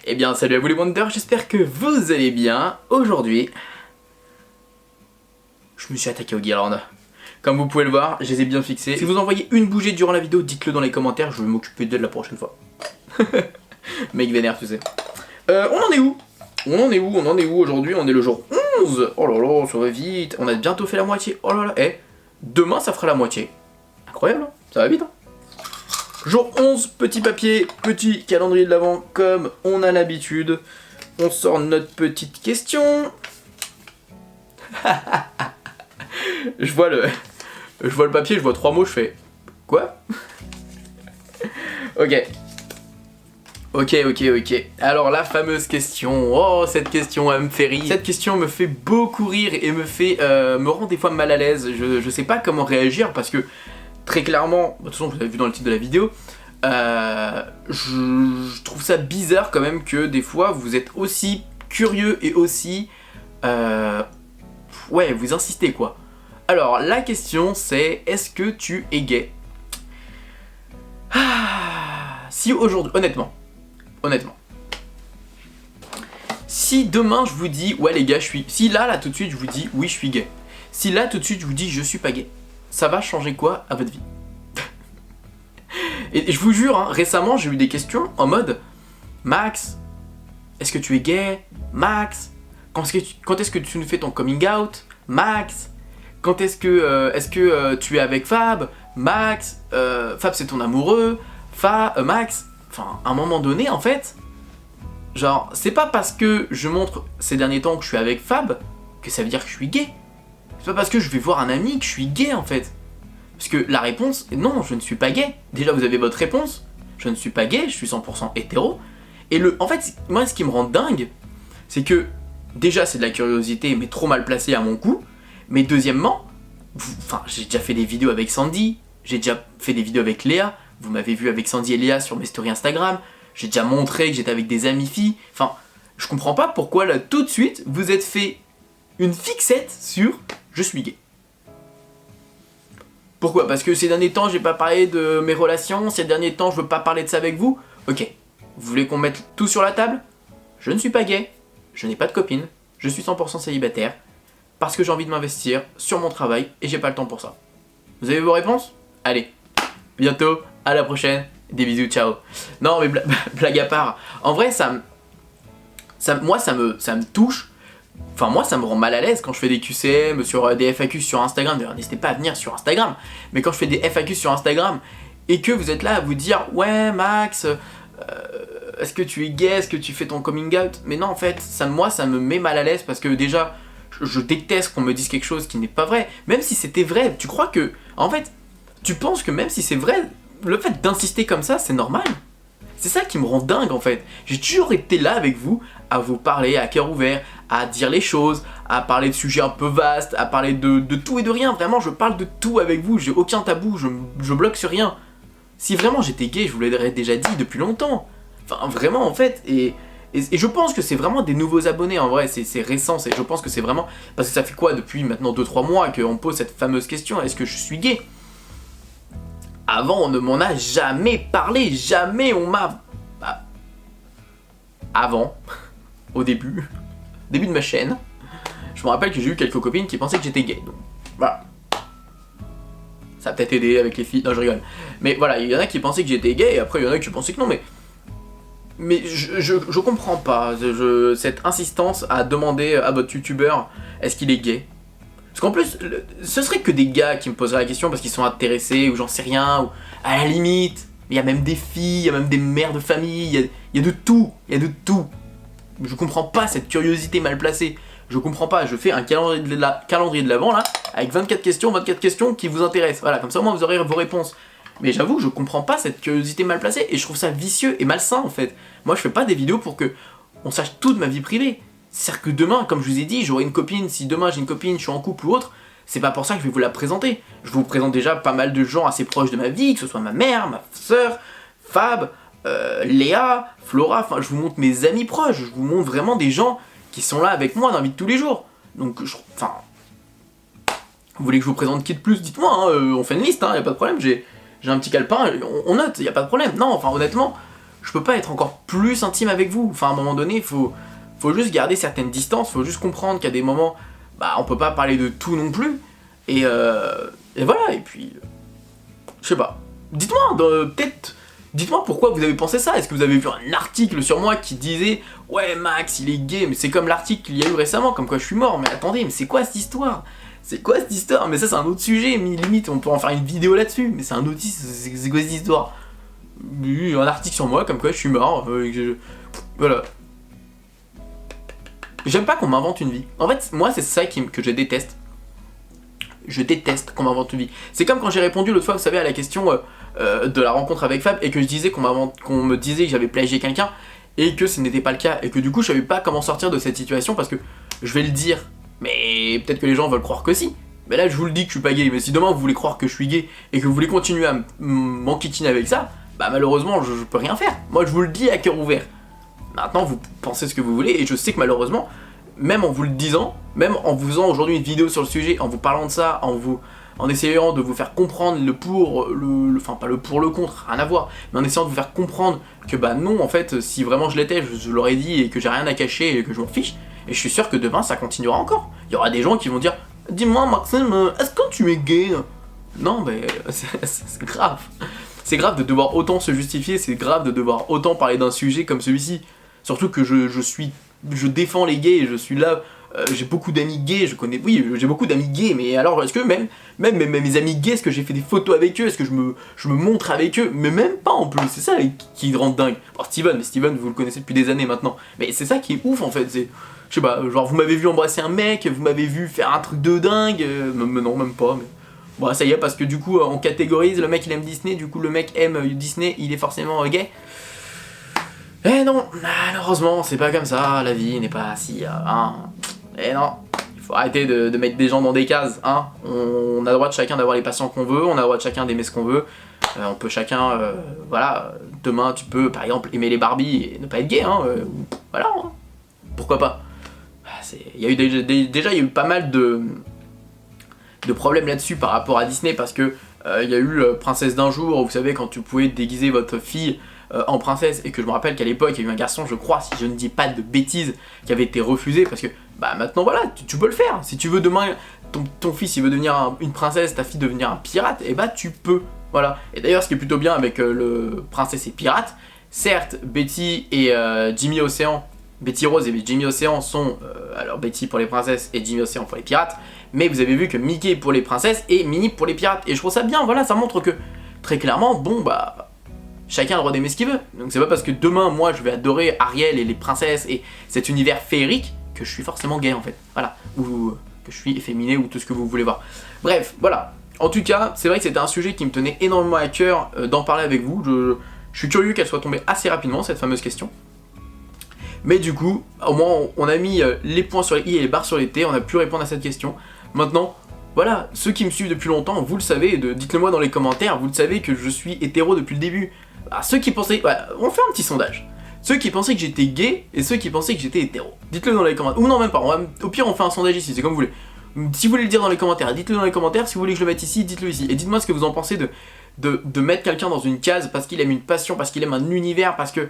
Eh bien salut à vous les Wonders, j'espère que vous allez bien. Aujourd'hui, je me suis attaqué aux guirlandes. Comme vous pouvez le voir, je les ai bien fixées. Si vous envoyez une bougie durant la vidéo, dites-le dans les commentaires, je vais m'occuper d'elle la prochaine fois. Mec vénère, tu sais. On en est où? On en est où aujourd'hui? On est le jour 11. Oh là là, ça va vite. On a bientôt fait la moitié. Oh là là, demain ça fera la moitié. Incroyable, hein, ça va vite, hein. Jour 11, petit papier, petit calendrier de l'Avent, comme on a l'habitude. On sort notre petite question. je vois le papier, je vois 3 mots, je fais... Quoi? Ok. Alors la fameuse question, oh cette question elle me fait rire. Cette question me fait beaucoup rire et me fait me rend des fois mal à l'aise. Je sais pas comment réagir parce que très clairement, de toute façon vous l'avez vu dans le titre de la vidéo, je trouve ça bizarre quand même que des fois vous êtes aussi curieux et aussi ouais vous insistez quoi. Alors la question c'est, est-ce que tu es gay? Si aujourd'hui, honnêtement, si demain je vous dis ouais les gars je suis, si là tout de suite je vous dis oui je suis gay, si là tout de suite je vous dis je suis pas gay, ça va changer quoi à votre vie? Et je vous jure, hein, récemment j'ai eu des questions en mode Max, est-ce que tu es gay? Max, quand est-ce que tu nous fais ton coming out? Max, quand est-ce que tu es avec Fab? Max, Fab c'est ton amoureux? Max, enfin à un moment donné en fait, genre c'est pas parce que je montre ces derniers temps que je suis avec Fab que ça veut dire que je suis gay. C'est pas parce que je vais voir un ami que je suis gay en fait. Parce que la réponse est non, je ne suis pas gay. Déjà vous avez votre réponse, je ne suis pas gay, je suis 100% hétéro. Et en fait, moi ce qui me rend dingue, c'est que déjà c'est de la curiosité mais trop mal placée à mon goût. Mais deuxièmement, j'ai déjà fait des vidéos avec Sandy, j'ai déjà fait des vidéos avec Léa. Vous m'avez vu avec Sandy et Léa sur mes stories Instagram. J'ai déjà montré que j'étais avec des amies filles. Enfin, je comprends pas pourquoi là tout de suite vous êtes fait une fixette sur je suis gay. Pourquoi? Parce que ces derniers temps j'ai pas parlé de mes relations, ces derniers temps je veux pas parler de ça avec vous. Ok, vous voulez qu'on mette tout sur la table? Je ne suis pas gay, je n'ai pas de copine, je suis 100% célibataire, parce que j'ai envie de m'investir sur mon travail et j'ai pas le temps pour ça. Vous avez vos réponses? Allez, bientôt, à la prochaine, des bisous, ciao. Non mais blague à part, en vrai moi ça me touche. Enfin moi ça me rend mal à l'aise quand je fais des QCM sur des FAQ sur Instagram. D'ailleurs n'hésitez pas à venir sur Instagram. Mais quand je fais des FAQ sur Instagram et que vous êtes là à vous dire ouais Max, est-ce que tu es gay, est-ce que tu fais ton coming out? Mais non en fait moi ça me met mal à l'aise parce que déjà je déteste qu'on me dise quelque chose qui n'est pas vrai. Même si c'était vrai, tu crois que en fait tu penses que même si c'est vrai, le fait d'insister comme ça c'est normal? C'est ça qui me rend dingue en fait. J'ai toujours été là avec vous, à vous parler à cœur ouvert, à dire les choses, à parler de sujets un peu vastes, à parler de tout et de rien. Vraiment, je parle de tout avec vous, j'ai aucun tabou, je bloque sur rien. Si vraiment j'étais gay, je vous l'aurais déjà dit depuis longtemps. Enfin, vraiment en fait, et je pense que c'est vraiment des nouveaux abonnés en vrai, c'est récent, je pense que c'est vraiment... Parce que ça fait quoi depuis maintenant 2-3 mois qu'on me pose cette fameuse question, est-ce que je suis gay? Avant, on ne m'en a jamais parlé, jamais on m'a... Avant, au début de ma chaîne, je me rappelle que j'ai eu quelques copines qui pensaient que j'étais gay. Donc, voilà. Ça a peut-être aidé avec les filles, non je rigole. Mais voilà, il y en a qui pensaient que j'étais gay, et après il y en a qui pensaient que non, mais je comprends pas cette insistance à demander à votre youtubeur est-ce qu'il est gay. Parce qu'en plus, ce serait que des gars qui me poseraient la question parce qu'ils sont intéressés ou j'en sais rien, ou à la limite, il y a même des filles, il y a même des mères de famille, il y a de tout, Je comprends pas cette curiosité mal placée, je comprends pas, je fais un calendrier de l'Avent là, avec 24 questions qui vous intéressent, voilà, comme ça au moins vous aurez vos réponses. Mais j'avoue que je comprends pas cette curiosité mal placée et je trouve ça vicieux et malsain en fait. Moi je fais pas des vidéos pour que on sache toute ma vie privée. C'est-à-dire que demain, comme je vous ai dit, j'aurai une copine, si demain j'ai une copine, je suis en couple ou autre, c'est pas pour ça que je vais vous la présenter. Je vous présente déjà pas mal de gens assez proches de ma vie, que ce soit ma mère, ma soeur, Fab, Léa, Flora, enfin je vous montre mes amis proches, je vous montre vraiment des gens qui sont là avec moi dans la vie de tous les jours. Donc, enfin, vous voulez que je vous présente qui de plus, dites-moi, hein, on fait une liste, hein, y a pas de problème, j'ai un petit calepin, on note, y a pas de problème. Non, enfin honnêtement, je peux pas être encore plus intime avec vous. Enfin, à un moment donné, faut juste garder certaines distances, faut juste comprendre qu'à des moments, bah, on peut pas parler de tout non plus. Et voilà, et puis, je sais pas. Dites-moi, peut-être, dites-moi pourquoi vous avez pensé ça. Est-ce que vous avez vu un article sur moi qui disait « Ouais, Max, il est gay », mais c'est comme l'article qu'il y a eu récemment, comme quoi je suis mort. Mais attendez, mais c'est quoi cette histoire? C'est quoi cette histoire? Mais ça, c'est un autre sujet, mais limite, on peut en faire une vidéo là-dessus. Mais c'est un outil, c'est quoi cette histoire? Un article sur moi, comme quoi je suis mort. Voilà. J'aime pas qu'on m'invente une vie. En fait, moi, c'est ça que je déteste. Je déteste qu'on m'invente une vie. C'est comme quand j'ai répondu l'autre fois, vous savez, à la question de la rencontre avec Fab, et que je disais qu'on me disait que j'avais plagié quelqu'un, et que ce n'était pas le cas, et que du coup, je savais pas comment sortir de cette situation, parce que je vais le dire, mais peut-être que les gens veulent croire que si. Mais là, je vous le dis que je suis pas gay, mais si demain vous voulez croire que je suis gay, et que vous voulez continuer à m'enquiquiner avec ça, bah malheureusement, je peux rien faire. Moi, je vous le dis à cœur ouvert. Maintenant, vous pensez ce que vous voulez, et je sais que malheureusement, même en vous le disant, même en vous faisant aujourd'hui une vidéo sur le sujet, en vous parlant de ça, en essayant de vous faire comprendre enfin pas le pour le contre, rien à voir, mais en essayant de vous faire comprendre que bah non, en fait, si vraiment je l'étais, je l'aurais dit et que j'ai rien à cacher et que je m'en fiche, et je suis sûr que demain ça continuera encore. Il y aura des gens qui vont dire « Dis-moi Maxime, est-ce que tu es gay ?» Non, mais c'est grave. C'est grave de devoir autant se justifier, c'est grave de devoir autant parler d'un sujet comme celui-ci. Surtout que je défends les gays, je suis là, j'ai beaucoup d'amis gays, j'ai beaucoup d'amis gays, mais alors est-ce que même mes amis gays, est-ce que j'ai fait des photos avec eux, est-ce que je me montre avec eux, mais même pas en plus, c'est ça qui rend dingue. Alors Steven, vous le connaissez depuis des années maintenant, mais c'est ça qui est ouf en fait, c'est, je sais pas, genre vous m'avez vu embrasser un mec, vous m'avez vu faire un truc de dingue, non même pas, mais... Bon ça y est, parce que du coup on catégorise, le mec il aime Disney, du coup le mec aime Disney, il est forcément gay. Eh non, malheureusement, c'est pas comme ça, la vie n'est pas si... Eh non, il faut arrêter de mettre des gens dans des cases, hein. On a le droit de chacun d'avoir les passions qu'on veut, on a le droit de chacun d'aimer ce qu'on veut. On peut chacun, voilà, demain tu peux par exemple aimer les Barbie et ne pas être gay, hein. Voilà, hein. Pourquoi pas. Il y a eu déjà il y a eu pas mal de problèmes là-dessus par rapport à Disney, parce que il y a eu Princesse d'un jour, vous savez, quand tu pouvais déguiser votre fille en princesse, et que je me rappelle qu'à l'époque il y a eu un garçon, je crois, si je ne dis pas de bêtises, qui avait été refusé, parce que bah maintenant voilà, tu peux le faire. Si tu veux demain, ton fils il veut devenir une princesse, ta fille devenir un pirate, et bah tu peux, voilà. Et d'ailleurs ce qui est plutôt bien avec le princesse et pirate, certes Betty et Jimmy Océan, Betty Rose et Jimmy Océan sont, alors Betty pour les princesses et Jimmy Océan pour les pirates, mais vous avez vu que Mickey pour les princesses et Minnie pour les pirates, et je trouve ça bien, voilà, ça montre que, très clairement, bon bah... Chacun a le droit d'aimer ce qu'il veut. Donc c'est pas parce que demain, moi, je vais adorer Ariel et les princesses et cet univers féerique que je suis forcément gay, en fait. Voilà. Ou que je suis efféminé, ou tout ce que vous voulez voir. Bref, voilà. En tout cas, c'est vrai que c'était un sujet qui me tenait énormément à cœur d'en parler avec vous. Je suis curieux qu'elle soit tombée assez rapidement, cette fameuse question. Mais du coup, au moins, on a mis les points sur les i et les barres sur les t. On a pu répondre à cette question. Maintenant... Voilà, ceux qui me suivent depuis longtemps, vous le savez, dites-le moi dans les commentaires, vous le savez que je suis hétéro depuis le début. Alors, ceux qui pensaient... Voilà, on fait un petit sondage. Ceux qui pensaient que j'étais gay et ceux qui pensaient que j'étais hétéro. Dites-le dans les commentaires. Ou non, même pas. Au pire, on fait un sondage ici, c'est comme vous voulez. Si vous voulez le dire dans les commentaires, dites-le dans les commentaires. Si vous voulez que je le mette ici, dites-le ici. Et dites-moi ce que vous en pensez de mettre quelqu'un dans une case parce qu'il aime une passion, parce qu'il aime un univers, parce que...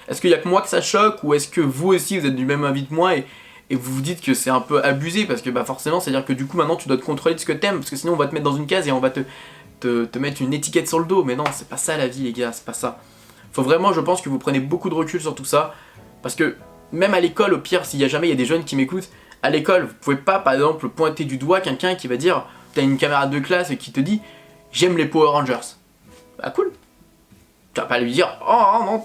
Est-ce qu'il y a que moi que ça choque, ou est-ce que vous aussi, vous êtes du même avis que moi et vous vous dites que c'est un peu abusé, parce que bah forcément, c'est-à-dire que du coup maintenant tu dois te contrôler de ce que t'aimes, parce que sinon on va te mettre dans une case et on va te mettre une étiquette sur le dos. Mais non, c'est pas ça la vie les gars, c'est pas ça. Faut vraiment, je pense que vous prenez beaucoup de recul sur tout ça, parce que même à l'école, au pire, s'il y a jamais il y a des jeunes qui m'écoutent, à l'école, vous pouvez pas par exemple pointer du doigt quelqu'un qui va dire, t'as une camarade de classe qui te dit, j'aime les Power Rangers. Bah cool. Tu vas pas lui dire, oh non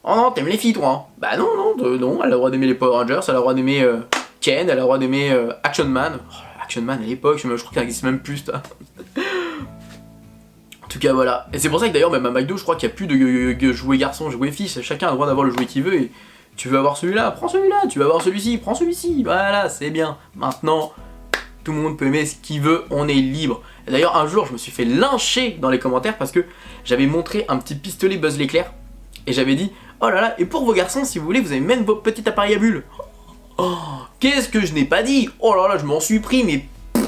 oh non, t'aimes les filles toi, hein. Bah non, non, elle a le droit d'aimer les Power Rangers, elle a le droit d'aimer Ken, elle a le droit d'aimer Action Man. Oh, Action Man à l'époque, je crois qu'il n'existe même plus, ça. En tout cas, voilà. Et c'est pour ça que d'ailleurs, même à McDo, je crois qu'il n'y a plus de jouets garçons, jouets filles, chacun a le droit d'avoir le jouet qu'il veut, et tu veux avoir celui-là, prends celui-là, tu veux avoir celui-ci, prends celui-ci, voilà, c'est bien. Maintenant, tout le monde peut aimer ce qu'il veut, on est libre. Et d'ailleurs, un jour, je me suis fait lyncher dans les commentaires parce que j'avais montré un petit pistolet Buzz l'éclair, et j'avais dit, oh là là, et pour vos garçons, si vous voulez, vous avez même vos petits appareils à bulles. Oh, qu'est-ce que je n'ai pas dit? Oh là là, je m'en suis pris, mais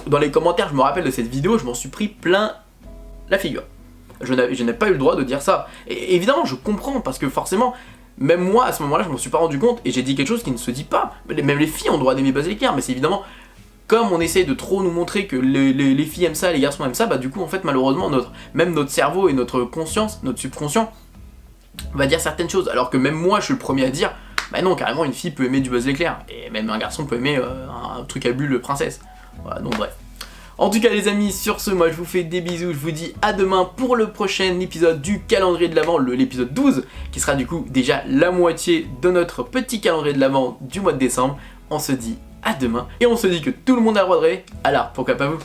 dans les commentaires, je me rappelle de cette vidéo, je m'en suis pris plein la figure. Je n'ai pas eu le droit de dire ça. Et évidemment, je comprends, parce que forcément, même moi, à ce moment-là, je m'en suis pas rendu compte, et j'ai dit quelque chose qui ne se dit pas. Même les filles ont le droit d'aimer Buzz l'éclair, mais c'est évidemment, comme on essaye de trop nous montrer que les filles aiment ça, les garçons aiment ça, bah du coup, en fait, malheureusement, même notre cerveau et notre conscience, notre subconscient, va dire certaines choses, alors que même moi, je suis le premier à dire, bah non, carrément, une fille peut aimer du Buzz l'éclair, et même un garçon peut aimer un truc à bulle princesse. Voilà, donc bref. En tout cas les amis, sur ce, moi je vous fais des bisous, je vous dis à demain pour le prochain épisode du calendrier de l'Avent, l'épisode 12, qui sera du coup déjà la moitié de notre petit calendrier de l'Avent du mois de décembre. On se dit à demain, et on se dit que tout le monde a le droit de rêver, alors pourquoi pas vous?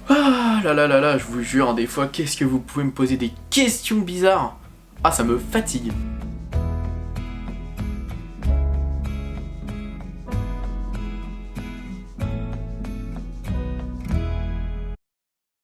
Ah là là là là, je vous jure, des fois, qu'est-ce que vous pouvez me poser des questions bizarres? Ah, ça me fatigue.